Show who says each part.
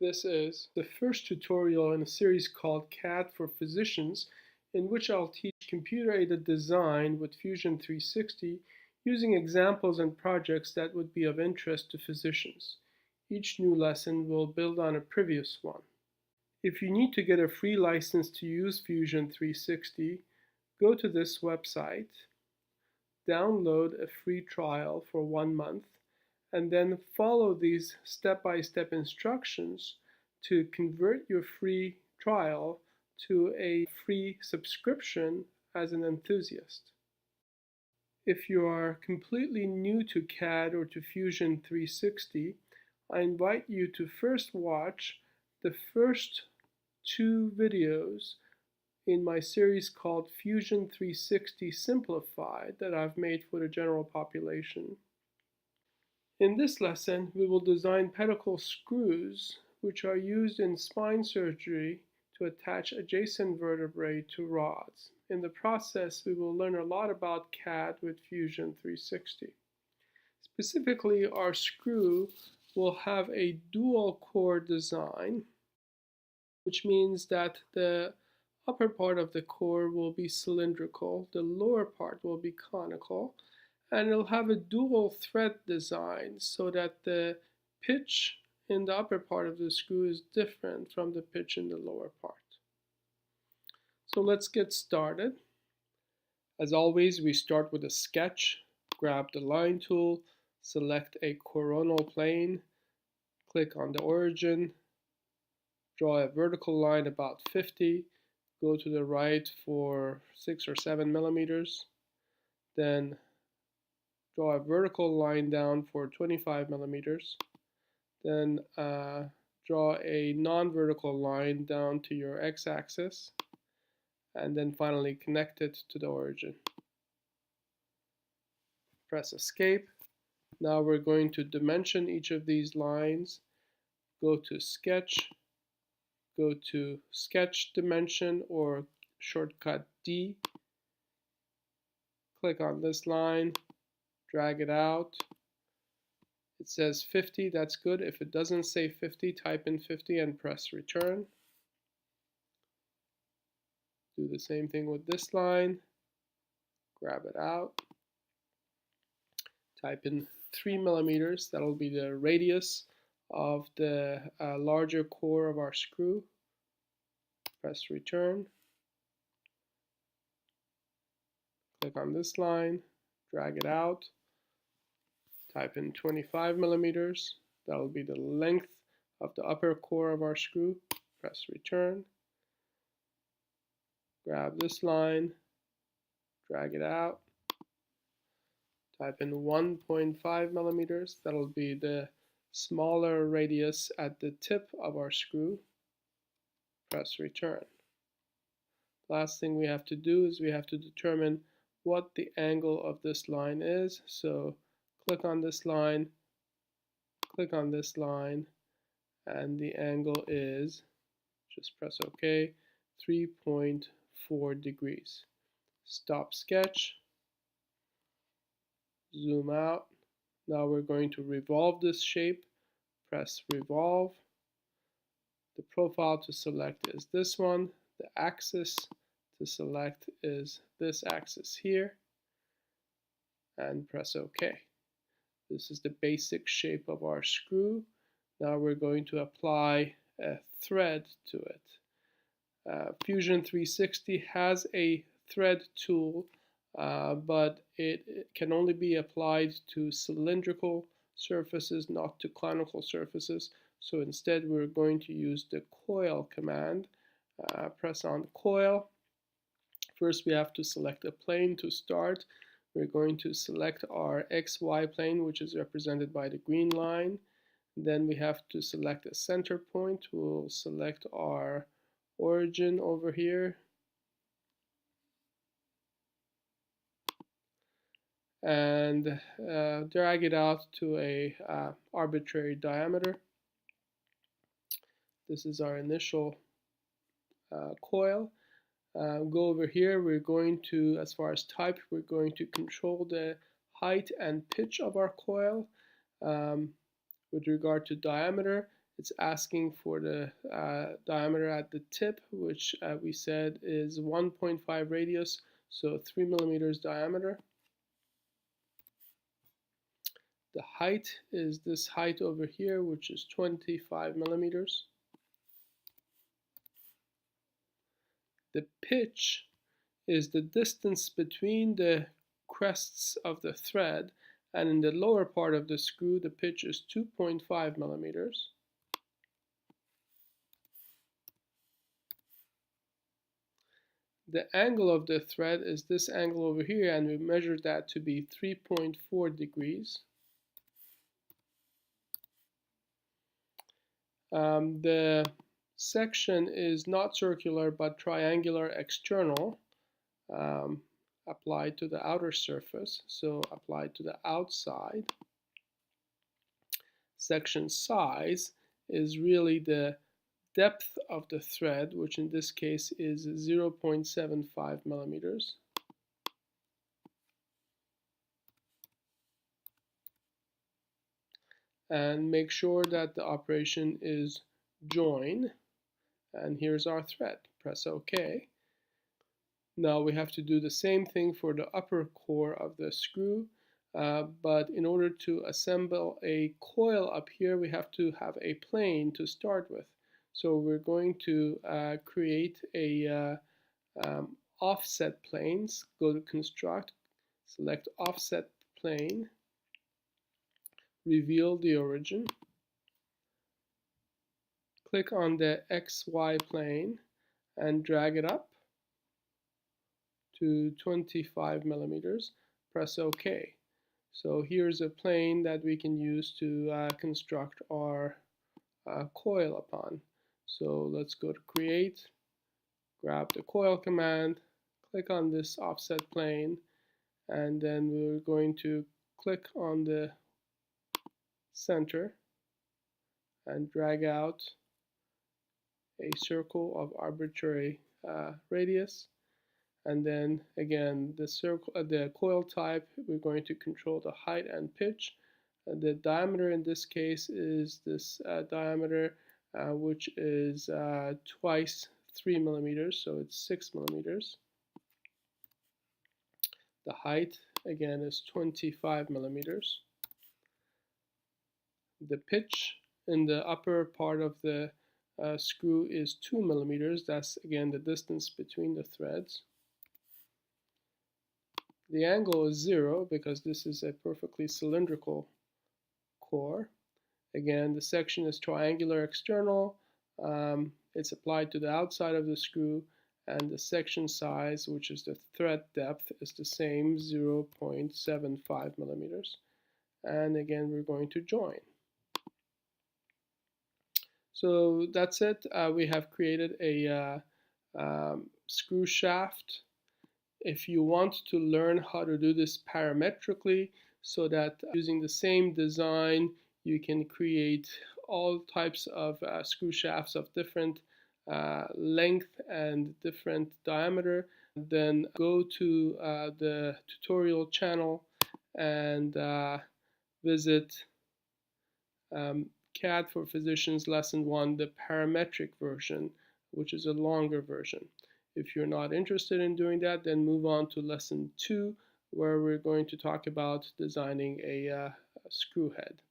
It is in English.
Speaker 1: This is the first tutorial in a series called CAD for Physicians, in which I'll teach computer-aided design with Fusion 360 using examples and projects that would be of interest to physicians. Each new lesson will build on a previous one. If you need to get a free license to use Fusion 360, go to this website, download a free trial for 1 month, and then follow these step-by-step instructions to convert your free trial to a free subscription as an enthusiast. If you are completely new to CAD or to Fusion 360, I invite you to first watch the first 2 videos in my series called Fusion 360 Simplified that I've made for the general population. In this lesson, we will design pedicle screws, which are used in spine surgery to attach adjacent vertebrae to rods. In the process, we will learn a lot about CAD with Fusion 360. Specifically, our screw will have a dual core design, which means that the upper part of the core will be cylindrical, the lower part will be conical, and it'll have a dual thread design so that the pitch in the upper part of the screw is different from the pitch in the lower part. So let's get started. As always, we start with a sketch. Grab the line tool, select a coronal plane, click on the origin, draw a vertical line about 50, go to the right for 6 or 7 millimeters, then draw a vertical line down for 25 millimeters, then draw a non-vertical line down to your x-axis, and then finally connect it to the origin. Press escape. Now we're going to dimension each of these lines. Go to sketch, go to sketch dimension or shortcut D, click on this line, drag it out. It says 50, that's good. If it doesn't say 50, type in 50 and press return. Do the same thing with this line, grab it out, type in 3 millimeters, that'll be the radius of the larger core of our screw. Press return. Click on this line, drag it out, type in 25 millimeters. That'll be the length of the upper core of our screw. Press return. Grab this line, drag it out, type in 1.5 millimeters. That'll be the smaller radius at the tip of our screw. Press return. Last thing we have to do is we have to determine what the angle of this line is. So click on this line, click on this line, and the angle is, just press OK, 3.4 degrees. Stop sketch, zoom out. Now we're going to revolve this shape. Press revolve. The profile to select is this one. The axis to select is this axis here. And press OK. This is the basic shape of our screw. Now we're going to apply a thread to it. Fusion 360 has a thread tool, but it can only be applied to cylindrical surfaces, not to conical surfaces. So instead we're going to use the coil command. Press on coil. First we have to select a plane to start. We're going to select our XY plane, which is represented by the green line. Then we have to select a center point. We'll select our origin over here. And drag it out to a arbitrary diameter. This is our initial coil. Go over here, we're going to, as far as type, we're going to control the height and pitch of our coil. With regard to diameter, It's asking for the diameter at the tip, which we said is 1.5 radius, so 3 millimeters diameter. The height is this height over here, which is 25 millimeters. The pitch is the distance between the crests of the thread, and in the lower part of the screw, the pitch is 2.5 millimeters. The angle of the thread is this angle over here, and we measured that to be 3.4 degrees. The section is not circular but triangular external, applied to the outer surface, so applied to the outside. Section size is really the depth of the thread, which in this case is 0.75 millimeters. And make sure that the operation is join. And here's our thread. Press OK. Now we have to do the same thing for the upper core of the screw, but in order to assemble a coil up here, we have to have a plane to start with. So we're going to create a offset planes. Go to Construct, select Offset Plane, reveal the origin, click on the XY plane and drag it up to 25 millimeters. Press OK. So here's a plane that we can use to construct our coil upon. So let's go to Create, grab the coil command, click on this offset plane, and then we're going to click on the center and drag out a circle of arbitrary radius. And then again, the coil type, we're going to control the height and pitch. The diameter in this case is this diameter, which is twice 3 millimeters, so it's 6 millimeters. The height, again, is 25 millimeters. The pitch in the upper part of the screw is 2 millimeters. That's, again, the distance between the threads. The angle is 0 because this is a perfectly cylindrical core. Again, the section is triangular external. It's applied to the outside of the screw, and the section size, which is the thread depth, is the same, 0.75 millimeters. And again, we're going to join. So that's it. We have created a screw shaft. If you want to learn how to do this parametrically, so that using the same design you can create all types of screw shafts of different length and different diameter, then go to the tutorial channel and visit CAD for Physicians Lesson 1, the parametric version, which is a longer version. If you're not interested in doing that, then move on to Lesson 2, where we're going to talk about designing a screw head.